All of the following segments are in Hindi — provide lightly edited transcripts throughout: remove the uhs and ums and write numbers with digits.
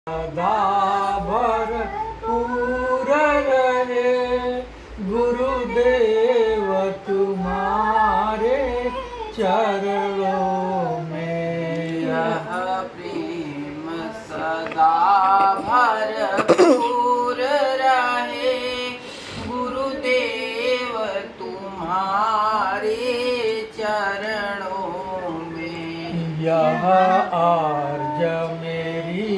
सदा भरपूर रहे गुरुदेव तुम्हारे चरणों में। यह प्रेम सदा भरपूर रहे गुरुदेव तुम्हारे चरणों में। यह आर्ज मेरी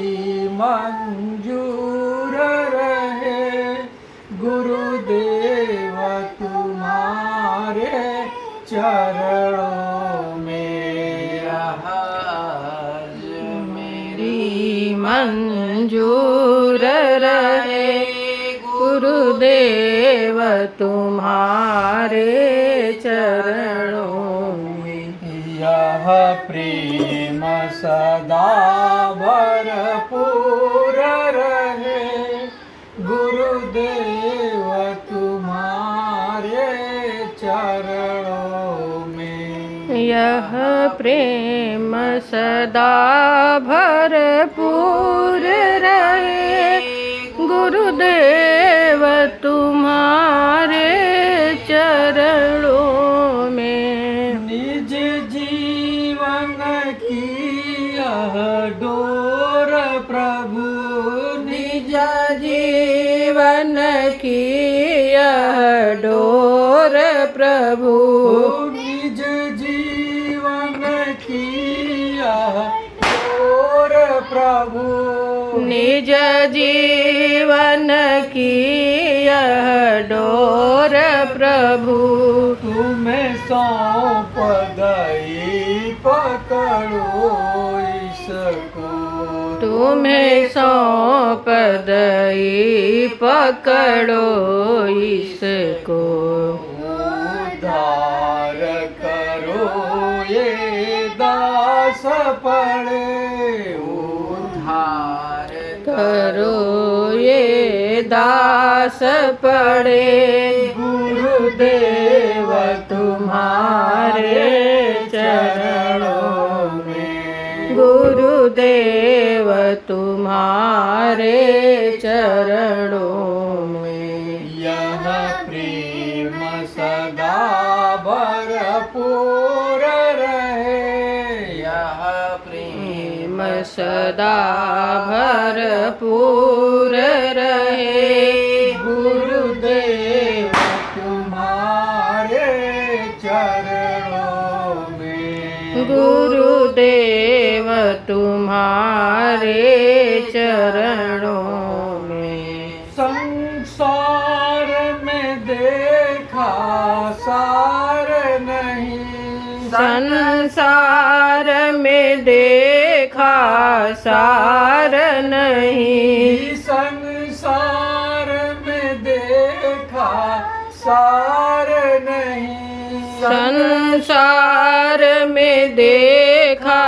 मंजूर रहे गुरुदेव तुम्हारे चरणों में। यह आर्ज मेरी मंजूर रहे गुरुदेव तुम्हारे चरणों में। यह प्रेम सदा भरपूर रहे गुरुदेव तुम्हारे चरणों में। यह प्रेम सदा भरपूर रहे गुरुदेव तुम्हारे चरणों में। निज जीवन की यह डोर प्रभु निज जीवन की यह डोर प्रभु निज जीवन की यह डोर प्रभु निज जीवन की यह डोर प्रभु तुम्हें सौंप दई पकड़ो इसको तुम्हें सौंप दई पकड़ो इसको। उद्धार करो ये दास पड़े उद्धार करो ये दास पड़े गुरुदेव तुम्हारे चरणों में। गुरुदेव तुम्हारे चरणों में। यह प्रेम सदा भरपूर रहे यह प्रेम सदा भरपूर रहे गुरुदेव तुम्हारे चरणों में। गुरुदेव तुम्हारे चरणों में। संसार में देखा सार नहीं संसार में देखा सार नहीं संसार में देखा सार नहीं संसार में देखा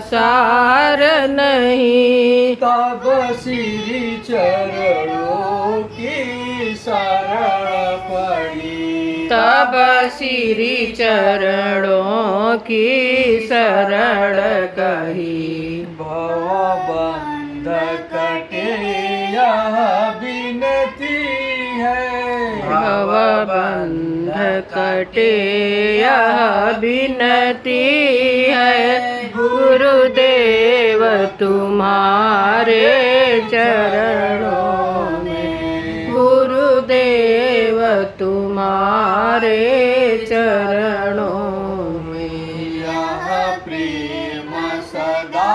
सार नहीं तब श्री चरणों की शरण पड़ी तब श्री चरणों की शरण कही। भवबंध कटे यह विनती है भवबंध कटे यह विनती है गुरुदेव तुम्हारे चरणों में। गुरुदेव तुम्हारे चरणों में। यह प्रेम सदा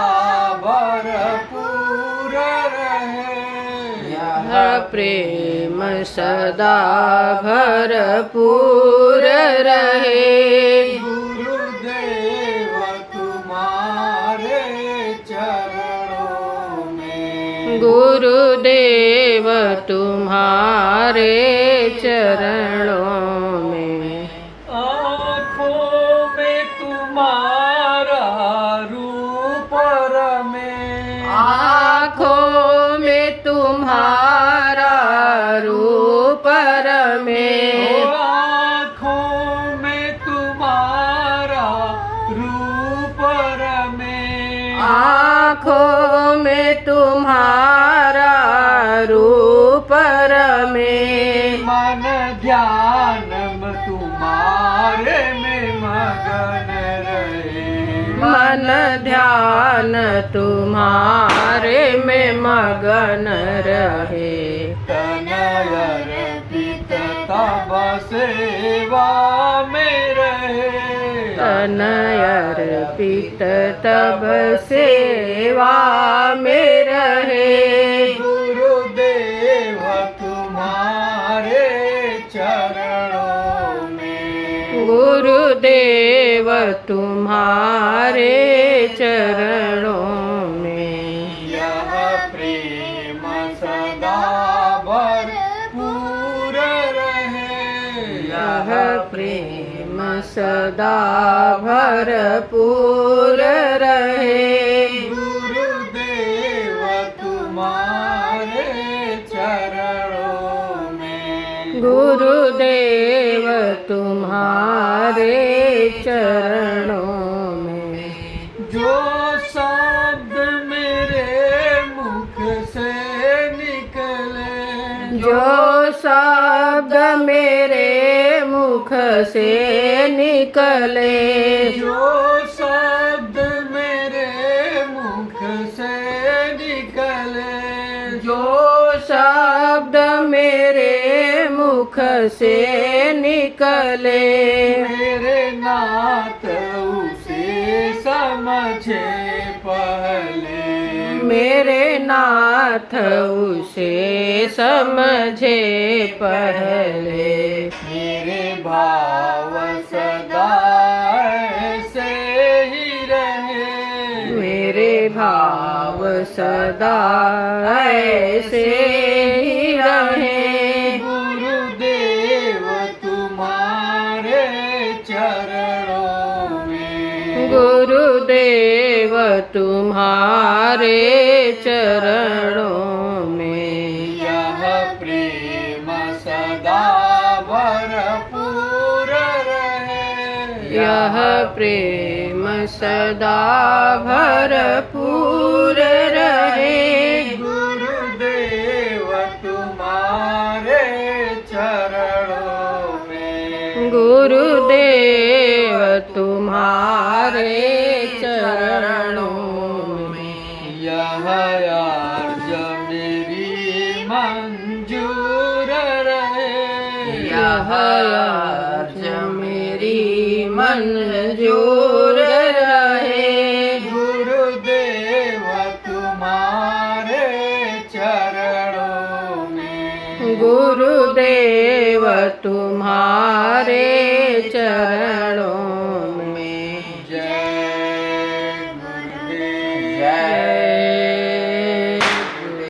भरपूर रहे यह प्रेम सदा भरपूर रहे गुरुदेव तुम्हारे चरणों में। गुरुदेव तुम्हारे चरणों में। आँखों में तुम्हारा रूप रमे आँखों में तुम्हारा रूप रमे आँखों में तुम्हारा रूप रमे आँखों में तुम तुम्हारा रूप रमे मन ध्यान तुम्हारे में मगन रहे मन ध्यान तुम्हारे में मगन रहे तन अर्पित तब सेवा में रहे तन अर्पित तब सेवा में रहे गुरुदेव तुम्हारे चरणों में गुरुदेव तुम्हारे चरणों में यह प्रेम सदा भरपूर रहे यह प्रेम सदा भरपूर रहे गुरुदेव तुम्हारे चरणों में गुरुदेव तुम्हारे चरणों में जो शब्द मेरे मुख से निकले जो शब्द मेरे मुख से निकले जो शब्द मेरे मुख से निकले जो शब्द मेरे मुख से निकले मेरे नाथ उसे समझे पहले मेरे नाथ उसे समझे पहले मेरे भाव सदा ऐसे ही रहे मेरे भाव सदा ऐसे ही रहे गुरुदेव तुम्हारे चरणों में गुरुदेव तुम्हारे चरणों में यह प्रेम सदा भरपूर रहे यह प्रेम सदा भरपूर रहे गुरुदेव तुम्हारे चरणों में गुरुदेव तुम्हारे चरणों में यह अर्ज मेरी मंजूर रहे यह अर्ज मेरी मंजूर रहे गुरुदेव तुम्हारे चरणों में गुरुदेव तुम्हारे चरणों में जय गुरुदेव जय